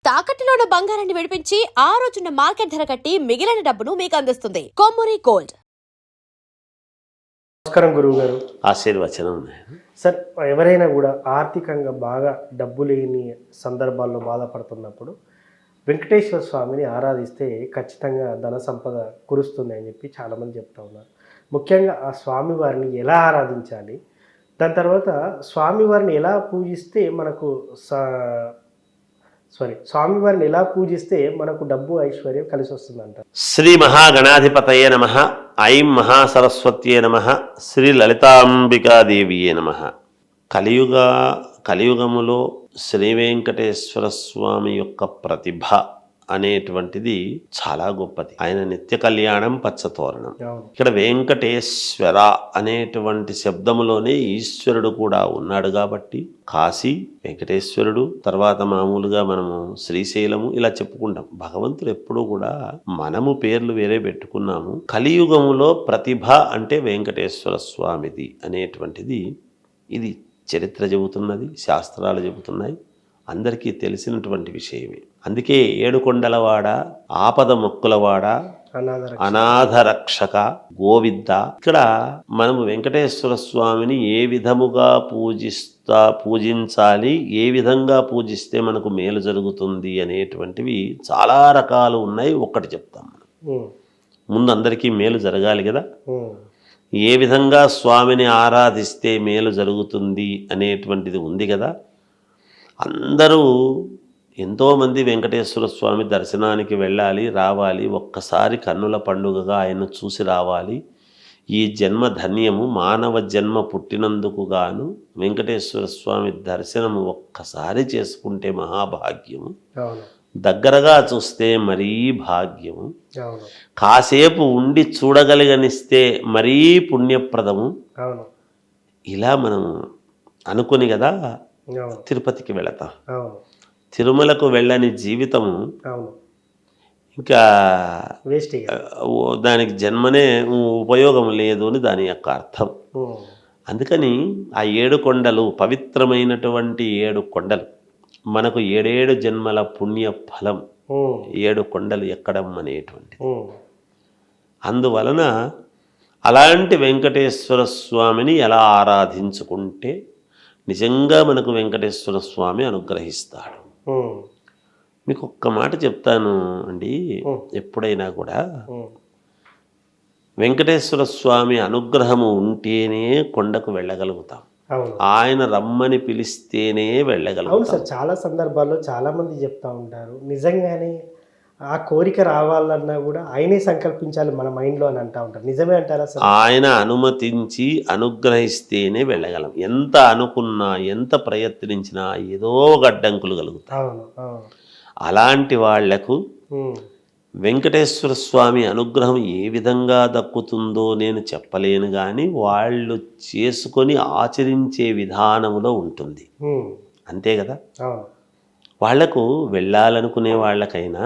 తాకట్టులో ఉన్న బంగారాన్ని విడిపించి ఆ రోజున్న మార్కెట్ ధర కట్టి మిగిలిన డబ్బును మీకు అందిస్తుంది కొమ్మూరి గోల్డ్. నమస్కారం గురువు గారు. ఆశీర్వచనం. సార్, ఎవరైనా కూడా ఆర్థికంగా బాగా డబ్బు లేని సందర్భాల్లో బాధపడుతున్నప్పుడు వెంకటేశ్వర స్వామిని ఆరాధిస్తే ఖచ్చితంగా ధన సంపద కురుస్తుంది అని చెప్పి చాలామంది చెప్తా ఉన్నారు. ముఖ్యంగా ఆ స్వామివారిని ఎలా ఆరాధించాలి, దాని తర్వాత స్వామివారిని ఎలా పూజిస్తే స్వామివారిని ఎలా పూజిస్తే మనకు డబ్బు ఐశ్వర్యం కలిసి వస్తుందంట. శ్రీ మహాగణాధిపతయే నమః. ఐం మహాసరస్వత్యే నమః. శ్రీ లలితాంబికాదేవియే నమః. కలియుగములో శ్రీ వెంకటేశ్వర స్వామి యొక్క ప్రతిభ అనేటువంటిది చాలా గొప్పది. ఆయన నిత్య కళ్యాణం పచ్చతోరణం. ఇక్కడ వెంకటేశ్వర అనేటువంటి శబ్దములోనే ఈశ్వరుడు కూడా ఉన్నాడు కాబట్టి కాశీ వెంకటేశ్వరుడు, తర్వాత మామూలుగా మనము శ్రీశైలము ఇలా చెప్పుకుంటాం. భగవంతుడు ఎప్పుడూ కూడా మనము పేర్లు వేరే పెట్టుకున్నాము. కలియుగములో ప్రతిభ అంటే వెంకటేశ్వర స్వామిది అనేటువంటిది ఇది చరిత్ర చెబుతున్నది, శాస్త్రాలు చెబుతున్నాయి, అందరికీ తెలిసినటువంటి విషయమే. అందుకే ఏడుకొండలవాడ, ఆపద మొక్కులవాడ, అనాథ రక్షక, గోవిద్ద. ఇక్కడ మనము వెంకటేశ్వర స్వామిని ఏ విధముగా పూజించాలి, ఏ విధంగా పూజిస్తే మనకు మేలు జరుగుతుంది అనేటువంటివి చాలా రకాలు ఉన్నాయి. ఒక్కటి చెప్తాం మనం. ముందు అందరికీ మేలు జరగాలి కదా. ఏ విధంగా స్వామిని ఆరాధిస్తే మేలు జరుగుతుంది అనేటువంటిది ఉంది కదా. అందరూ ఎంతోమంది వెంకటేశ్వర స్వామి దర్శనానికి వెళ్ళాలి, రావాలి, ఒక్కసారి కన్నుల పండుగగా ఆయన చూసి రావాలి. ఈ జన్మ ధన్యము, మానవ జన్మ పుట్టినందుకు గాను వెంకటేశ్వర స్వామి దర్శనము ఒక్కసారి చేసుకుంటే మహాభాగ్యము, దగ్గరగా చూస్తే మరీ భాగ్యము, కాసేపు ఉండి చూడగలిగనిస్తే మరీ పుణ్యప్రదము. ఇలా మనం అనుకుని కదా తిరుపతికి వెళతాం. తిరుమలకు వెళ్ళని జీవితము ఇంకా దానికి జన్మనే ఉపయోగం లేదు అని దాని యొక్క అర్థం. అందుకని ఆ 7 కొండలు పవిత్రమైనటువంటి 7 కొండలు మనకు 7 జన్మల పుణ్య ఫలం. 7 కొండలు ఎక్కడం అనేటువంటిది. అందువలన అలాంటి వెంకటేశ్వర స్వామిని ఎలా ఆరాధించుకుంటే నిజంగా మనకు వెంకటేశ్వర స్వామి అనుగ్రహిస్తాడు. మీకు ఒక్క మాట చెప్తాను అండి. ఎప్పుడైనా కూడా వెంకటేశ్వర స్వామి అనుగ్రహము ఉంటేనే కొండకు వెళ్ళగలుగుతాం. ఆయన రమ్మని పిలిస్తేనే వెళ్ళగలుగుతాం. చాలా సందర్భాల్లో చాలా మంది చెప్తా ఉంటారు, నిజంగానే ఆ కోరిక రావాలన్నా కూడా ఆయనే సంకల్పించాలి మన మైండ్లో అని అంటూ ఉంటారు. నిజమే అంటారా? ఆయన అనుమతించి అనుగ్రహిస్తేనే వెళ్ళగలం. ఎంత అనుకున్నా, ఎంత ప్రయత్నించినా ఏదో గడ్డంకులు కలుగుతాయి. అలాంటి వాళ్లకు వెంకటేశ్వర స్వామి అనుగ్రహం ఏ విధంగా దక్కుతుందో నేను చెప్పలేను, కానీ వాళ్ళు చేసుకొని ఆచరించే విధానములో ఉంటుంది. అంతే కదా. వాళ్లకు వెళ్ళాలనుకునే వాళ్ళకైనా,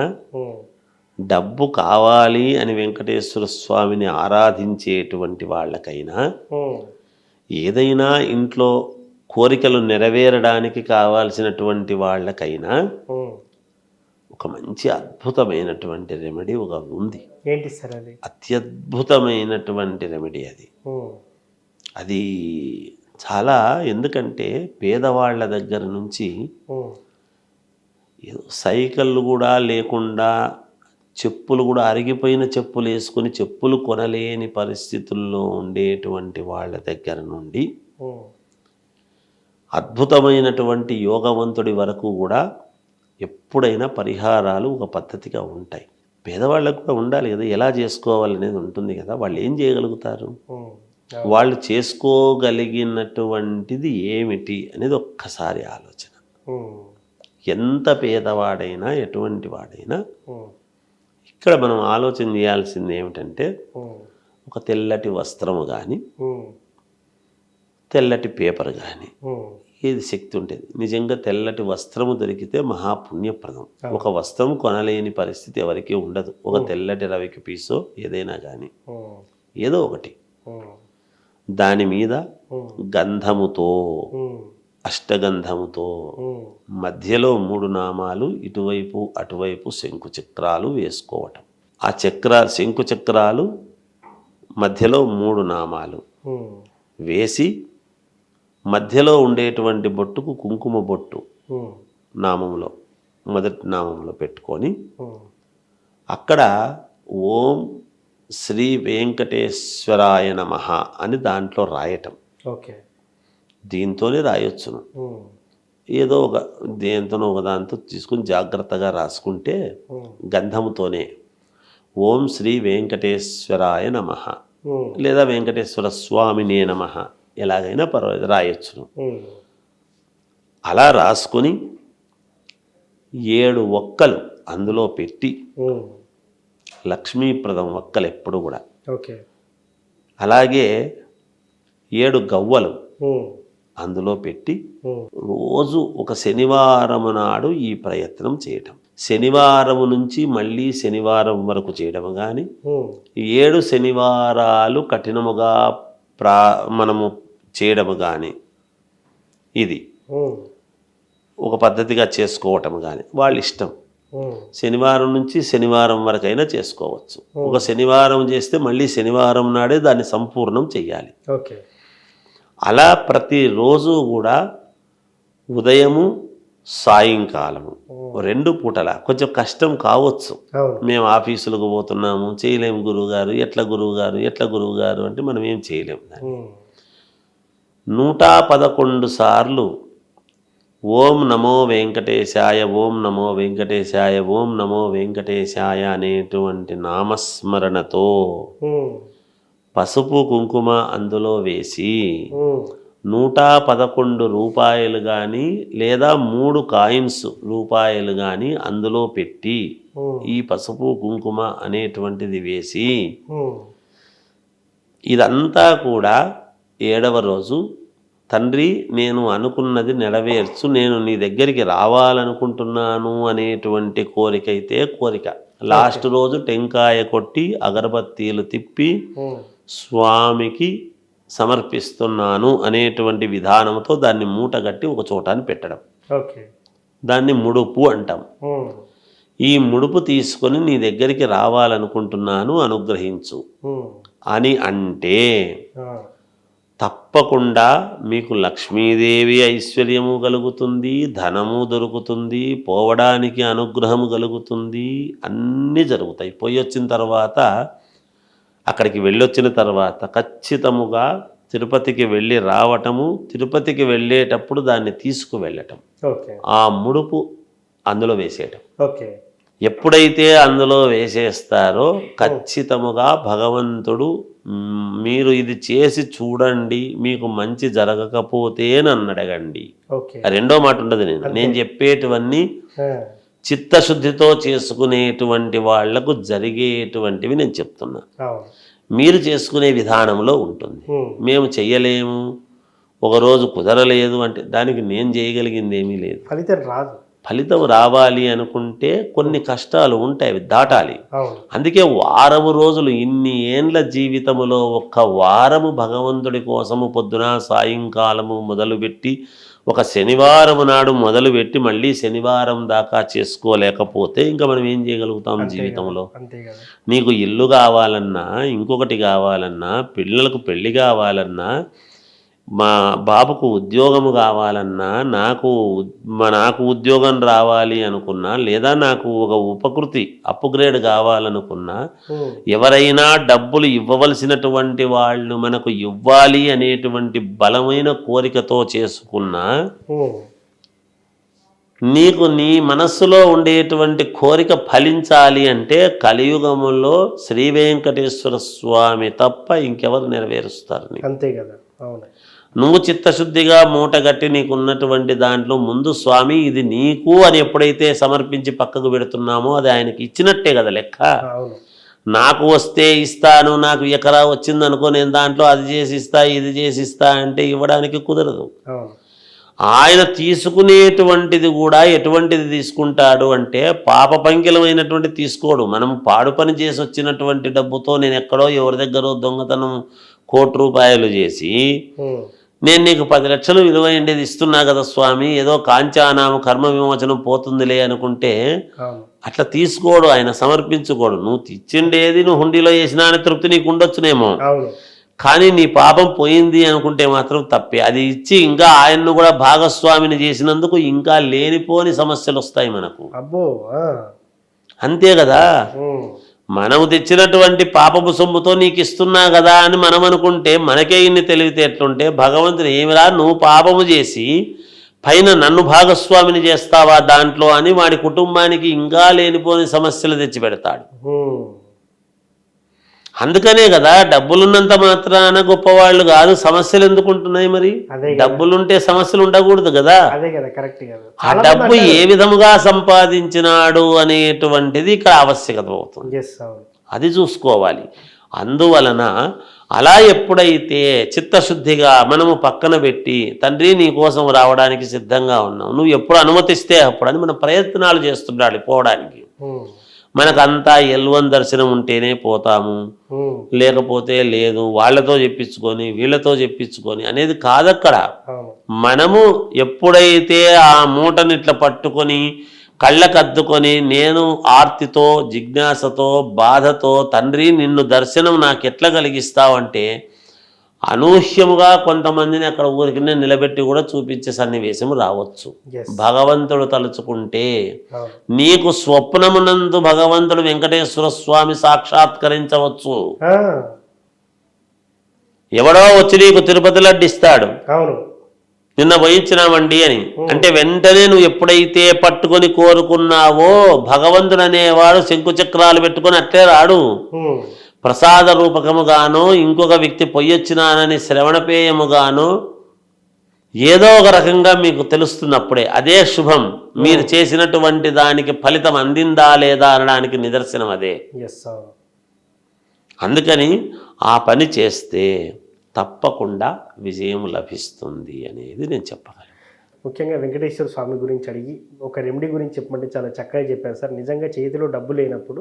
డబ్బు కావాలి అని వెంకటేశ్వర స్వామిని ఆరాధించేటువంటి వాళ్ళకైనా, ఏదైనా ఇంట్లో కోరికలు నెరవేరడానికి కావాల్సినటువంటి వాళ్ళకైనా ఒక మంచి అద్భుతమైనటువంటి రెమెడీ ఒక ఉంది. ఏంటి సార్ అది? అత్యద్భుతమైనటువంటి రెమెడీ అది. అది చాలా, ఎందుకంటే పేదవాళ్ల దగ్గర నుంచి సైకిళ్ళు కూడా లేకుండా, చెప్పులు కూడా అరిగిపోయిన చెప్పులు వేసుకుని చెప్పులు కొనలేని పరిస్థితుల్లో ఉండేటువంటి వాళ్ళ దగ్గర నుండి అద్భుతమైనటువంటి యోగవంతుడి వరకు కూడా ఎప్పుడైనా పరిహారాలు ఒక పద్ధతిగా ఉంటాయి. పేదవాళ్ళకు కూడా ఉండాలి కదా, ఎలా చేసుకోవాలనేది ఉంటుంది కదా. వాళ్ళు ఏం చేయగలుగుతారు, వాళ్ళు చేసుకోగలిగినటువంటిది ఏమిటి అనేది ఒక్కసారి ఆలోచన. ఎంత పేదవాడైనా, ఎటువంటి వాడైనా ఇక్కడ మనం ఆలోచన చేయాల్సింది ఏమిటంటే, ఒక తెల్లటి వస్త్రము కానీ, తెల్లటి పేపర్ కానీ, ఏది శక్తి ఉంటుంది. నిజంగా తెల్లటి వస్త్రము దొరికితే మహాపుణ్యప్రదం. ఒక వస్త్రం కొనలేని పరిస్థితి ఎవరికీ ఉండదు. ఒక తెల్లటి రవికి పీసో ఏదైనా కానీ, ఏదో ఒకటి దాని మీద గంధముతో అష్టగంధముతో మధ్యలో 3 నామాలు ఇటువైపు అటువైపు శంకు చక్రాలు వేసుకోవటం. ఆ శంకు చక్రాలు మధ్యలో 3 నామాలు వేసి మధ్యలో ఉండేటువంటి బొట్టుకు కుంకుమ బొట్టు నామంలో మొదటి నామంలో పెట్టుకొని అక్కడ ఓం శ్రీ వెంకటేశ్వరాయ నమః అని దాంట్లో రాయటం. ఓకే, దీంతోనే రాయొచ్చును. ఏదో ఒక దేంతోనో ఒక దాంతో తీసుకుని జాగ్రత్తగా రాసుకుంటే గంధముతోనే ఓం శ్రీ వెంకటేశ్వరాయ నమః లేదా వెంకటేశ్వర స్వామినే నమః ఎలాగైనా పర్వాలేదు రాయొచ్చును. అలా రాసుకొని 7 ఒక్కలు అందులో పెట్టి, లక్ష్మీప్రదం ఒక్కలు ఎప్పుడు కూడా, ఓకే, అలాగే 7 గవ్వలు అందులో పెట్టి రోజు ఒక శనివారం నాడు ఈ ప్రయత్నం చేయటం. శనివారం నుంచి మళ్ళీ శనివారం వరకు చేయడం కానీ 7 శనివారాలు కఠినముగా మనము చేయడము కానీ ఇది ఒక పద్ధతిగా చేసుకోవటం కానీ వాళ్ళ ఇష్టం. శనివారం నుంచి శనివారం వరకైనా చేసుకోవచ్చు. ఒక శనివారం చేస్తే మళ్ళీ శనివారం నాడే దాన్ని సంపూర్ణం చెయ్యాలి. ఓకే, అలా ప్రతిరోజు కూడా ఉదయము సాయంకాలము 2 పూటల కొంచెం కష్టం కావచ్చు. మేము ఆఫీసులకు పోతున్నాము, చేయలేము గురువుగారు, ఎట్లా గురువుగారు అంటే మనం ఏం చేయలేము. 111 సార్లు ఓం నమో వెంకటేశాయ, ఓం నమో వెంకటేశాయ, ఓం నమో వెంకటేశాయ అనేటువంటి నామస్మరణతో పసుపు కుంకుమ అందులో వేసి 111 రూపాయలు కానీ లేదా 3 కాయిన్స్ రూపాయలు కానీ అందులో పెట్టి ఈ పసుపు కుంకుమ అనేటువంటిది వేసి ఇదంతా కూడా 7వ రోజు తండ్రి నేను అనుకున్నది నెరవేర్చు, నేను నీ దగ్గరికి రావాలనుకుంటున్నాను అనేటువంటి కోరిక అయితే కోరిక. లాస్ట్ రోజు టెంకాయ కొట్టి అగరబత్తీలు తిప్పి స్వామికి సమర్పిస్తున్నాను అనేటువంటి విధానంతో దాన్ని మూటగట్టి ఒక చోటాన్ని పెట్టడం. దాన్ని ముడుపు అంటాం. ఈ ముడుపు తీసుకొని నీ దగ్గరికి రావాలనుకుంటున్నాను అనుగ్రహించు అని అంటే తప్పకుండా మీకు లక్ష్మీదేవి ఐశ్వర్యము కలుగుతుంది, ధనము దొరుకుతుంది, పోవడానికి అనుగ్రహము కలుగుతుంది, అన్నీ జరుగుతాయి. పోయి వచ్చిన తర్వాత అక్కడికి వెళ్ళొచ్చిన తర్వాత ఖచ్చితముగా తిరుపతికి వెళ్ళి రావటము, తిరుపతికి వెళ్ళేటప్పుడు దాన్ని తీసుకువెళ్ళటం, ఆ ముడుపు అందులో వేసేయటం. ఎప్పుడైతే అందులో వేసేస్తారో ఖచ్చితముగా భగవంతుడు మీరు ఇది చేసి చూడండి, మీకు మంచి జరగకపోతే నన్ను అడగండి. రెండో మాట ఉండదు. నేను చెప్పేటివన్నీ చిత్తశుద్ధితో చేసుకునేటువంటి వాళ్లకు జరిగేటువంటివి నేను చెప్తున్నా. మీరు చేసుకునే విధానంలో ఉంటుంది. మేము చెయ్యలేము, ఒకరోజు కుదరలేదు అంటే దానికి నేను చేయగలిగింది ఏమీ లేదు. ఫలితం రావాలి అనుకుంటే కొన్ని కష్టాలు ఉంటాయి, అవి దాటాలి. అందుకే వారము రోజులు, ఇన్ని ఏండ్ల జీవితములో 1 వారము భగవంతుడి కోసము పొద్దున సాయంకాలము మొదలుపెట్టి ఒక శనివారం నాడు మొదలుపెట్టి మళ్ళీ శనివారం దాకా చేసుకోలేకపోతే ఇంకా మనం ఏం చేయగలుగుతాం జీవితంలో? నీకు ఇల్లు కావాలన్నా, ఇంకొకటి కావాలన్నా, పిల్లలకు పెళ్లి కావాలన్నా, మా బాబుకు ఉద్యోగము కావాలన్నా, నాకు ఉద్యోగం రావాలి అనుకున్నా, లేదా నాకు ఒక ఉపకృతి అప్గ్రేడ్ కావాలనుకున్నా, ఎవరైనా డబ్బులు ఇవ్వవలసినటువంటి వాళ్ళు మనకు ఇవ్వాలి అనేటువంటి బలమైన కోరికతో చేసుకున్నా, నీకు నీ మనస్సులో ఉండేటువంటి కోరిక ఫలించాలి అంటే కలియుగములో శ్రీ వెంకటేశ్వర స్వామి తప్ప ఇంకెవరు నెరవేరుస్తారు? అంతే కదా. నువ్వు చిత్తశుద్ధిగా మూటగట్టి నీకున్నటువంటి దాంట్లో ముందు స్వామి ఇది నీకు అని ఎప్పుడైతే సమర్పించి పక్కకు పెడుతున్నామో అది ఆయనకి ఇచ్చినట్టే కదా లెక్క. నాకు వస్తే ఇస్తాను, నాకు ఎకరా వచ్చిందనుకో నేను దాంట్లో అది చేసి ఇస్తా, ఇది చేసి ఇస్తా అంటే ఇవ్వడానికి కుదరదు. ఆయన తీసుకునేటువంటిది కూడా ఎటువంటిది తీసుకుంటాడు అంటే పాప పంకిలమైనటువంటి తీసుకోడు. మనం పాడు పని చేసి వచ్చినటువంటి డబ్బుతో నేను ఎక్కడో ఎవరి దగ్గర దొంగతనం 1 కోటి రూపాయలు చేసి నేను నీకు 10 లక్షలు విలువైండేది ఇస్తున్నా కదా స్వామి, ఏదో కాంచానాము కర్మ విమోచనం పోతుందిలే అనుకుంటే అవును. అట్లా తీసుకోడు ఆయన, సమర్పించుకోడు. నువ్వు ఇచ్చిండేది నువ్వు హుండీలో వేసినా అనే తృప్తి నీకు ఉండొచ్చునేమో, అవును. కానీ నీ పాపం పోయింది అనుకుంటే మాత్రం తప్పే. అది ఇచ్చి ఇంకా ఆయన్ను కూడా భాగస్వామిని చేసినందుకు ఇంకా లేనిపోని సమస్యలు వస్తాయి మనకు. అబ్బో. అంతే కదా. ఉమ్. మనము తెచ్చినటువంటి పాపపు సొమ్ముతో నీకు ఇస్తున్నా కదా అని మనం అనుకుంటే మనకే ఇన్ని తెలివితేటలుంటే భగవంతుని ఏమిరా నువ్వు పాపము చేసి పైన నన్ను భాగస్వామిని చేస్తావా దాంట్లో అని వాడి కుటుంబానికి ఇంకా లేనిపోని సమస్యలు తెచ్చిపెడతాడు. ఉమ్. అందుకనే కదా డబ్బులున్నంత మాత్రాన గొప్పవాళ్ళు కాదు, సమస్యలు ఎందుకు ఉంటున్నాయి మరి? అదే కదా. డబ్బులుంటే సమస్యలు ఉండకూడదు కదా. అదే కదా, కరెక్ట్ కదా. ఆ డబ్బు ఏ విధముగా సంపాదించినాడు అనేటువంటిది ఇక్కడ ఆవశ్యకత అవుతుంది. ఎస్, అవును. అది చూసుకోవాలి. అందువలన అలా ఎప్పుడైతే చిత్తశుద్ధిగా మనము పక్కన పెట్టి తండ్రి నీ కోసం రావడానికి సిద్ధంగా ఉన్నావు, నువ్వు ఎప్పుడు అనుమతిస్తే అప్పుడని మన ప్రయత్నాలు చేస్తున్నాడు పోవడానికి. ఉమ్. మనకంతా ఎల్వన్ దర్శనం ఉంటేనే పోతాము, ఉమ్. లేకపోతే లేదు, వాళ్ళతో చెప్పించుకొని వీళ్ళతో చెప్పించుకొని అనేది కాదక్కడ. అవును. మనము ఎప్పుడైతే ఆ మూటని ఇట్లా పట్టుకొని కళ్ళకద్దుకొని నేను ఆర్తితో జిజ్ఞాసతో బాధతో తండ్రి నిన్ను దర్శనం నాకు ఎట్లా కలిగిస్తావంటే అనూహ్యముగా కొంతమందిని అక్కడ ఊరికినే నిలబెట్టి కూడా చూపించే సన్నివేశము రావచ్చు. Yes. భగవంతుడు తలుచుకుంటే అవును. నీకు స్వప్నమునందు భగవంతుడు వెంకటేశ్వర స్వామి సాక్షాత్కరించవచ్చు. ఆ. ఎవడో వచ్చి నీకు తిరుపతి లడ్డు ఇస్తాడు, అవును. నిన్న పోయించినామండి అని అంటే వెంటనే నువ్వు ఎప్పుడైతే పట్టుకొని కోరుకున్నావో భగవంతుడు అనేవాడు శంకు చక్రాలు పెట్టుకొని అట్లే రాడు. ఉమ్. ప్రసాద రూపకముగానో ఇంకొక వ్యక్తి పొయ్యొచ్చినానని శ్రవణపేయముగానో ఏదో ఒక రకంగా మీకు తెలుస్తున్నప్పుడే అదే శుభం. మీరు చేసినటువంటి దానికి ఫలితం అందిందా లేదా అనడానికి నిదర్శనం అదే. ఎస్, అవును. అందుకని ఆ పని చేస్తే తప్పకుండా విజయం లభిస్తుంది అనేది నేను చెప్పగలను. ముఖ్యంగా వెంకటేశ్వర స్వామి గురించి అడిగి ఒక రెమెడీ గురించి చెప్పమంటే చాలా చక్కగా చెప్పారు సార్. నిజంగా చేతిలో డబ్బు లేనప్పుడు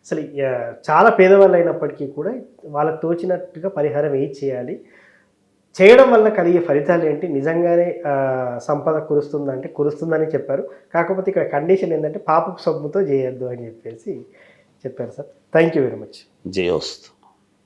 అసలు చాలా పేదవాళ్ళు అయినప్పటికీ కూడా వాళ్ళకు తోచినట్టుగా పరిహారం ఏది చేయాలి, చేయడం వల్ల కలిగే ఫలితాలు ఏంటి, నిజంగానే సంపద కురుస్తుందంటే కురుస్తుందని చెప్పారు. కాకపోతే ఇక్కడ కండిషన్ ఏంటంటే పాపపు సొమ్ముతో చేయొద్దు అని చెప్పేసి చెప్పారు sir. Thank you very much. జయోస్తు.